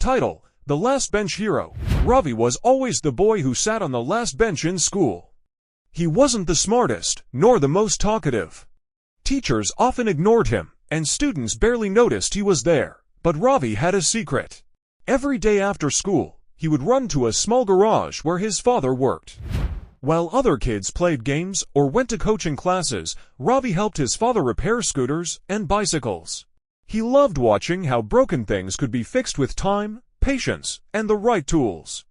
Title: The Last Bench Hero. Ravi was always the boy who sat on the last bench in school. He wasn't the smartest, nor the most talkative. Teachers often ignored him, and students barely noticed he was there. But Ravi had a secret. Every day after school, he would run to a small garage where his father worked. While other kids played games or went to coaching classes, Ravi helped his father repair scooters and bicycles. He loved watching how broken things could be fixed with time, patience, and the right tools.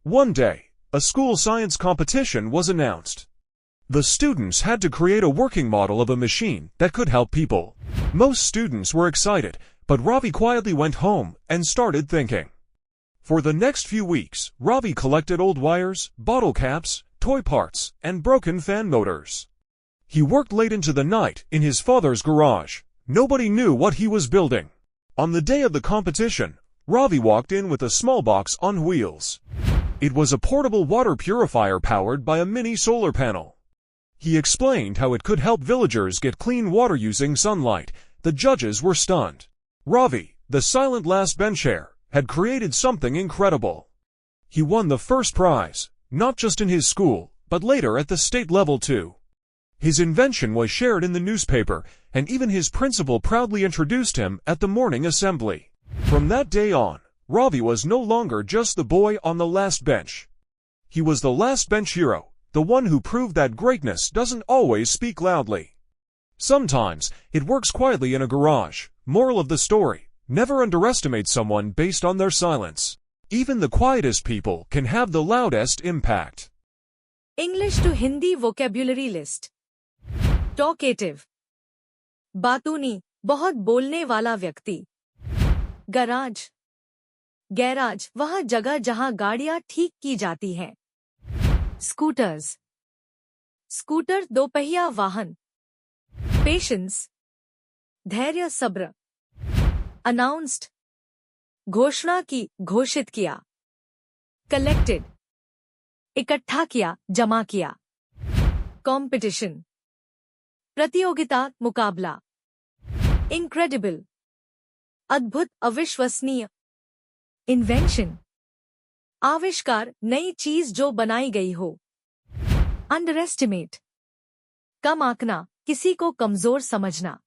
One day, a school science competition was announced. The students had to create a working model of a machine that could help people. Most students were excited, but Ravi quietly went home and started thinking. For the next few weeks, Ravi collected old wires, bottle caps, toy parts, and broken fan motors. He worked late into the night in his father's garage. Nobody knew what he was building. On the day of the competition, Ravi walked in with a small box on wheels. It was a portable water purifier powered by a mini solar panel. He explained how it could help villagers get clean water using sunlight. The judges were stunned. Ravi, the silent last bencher, had created something incredible. He won the first prize, not just in his school, but later at the state level too. His invention was shared in the newspaper, and even his principal proudly introduced him at the morning assembly. From that day on, Ravi was no longer just the boy on the last bench. He was the last bench hero, the one who proved that greatness doesn't always speak loudly. Sometimes, it works quietly in a garage. Moral of the story: never underestimate someone based on their silence. Even the quietest people can have the loudest impact. English to Hindi vocabulary list. Talkative, बातूनी, बहुत बोलने वाला व्यक्ति. Garage, garage, वह जगह जहां गाड़ियां ठीक की जाती हैं. स्कूटर्स, स्कूटर दोपहिया वाहन. पेशेंस, धैर्य सब्र. अनाउंस्ड, घोषणा की, घोषित किया. कलेक्टेड, इकट्ठा किया, जमा किया. कंपटीशन, प्रतियोगिता, मुकाबला. इनक्रेडिबल, अद्भुत, अविश्वसनीय. इन्वेंशन, आविष्कार, नई चीज जो बनाई गई हो. अंडर एस्टिमेट, कम आंकना, किसी को कमजोर समझना.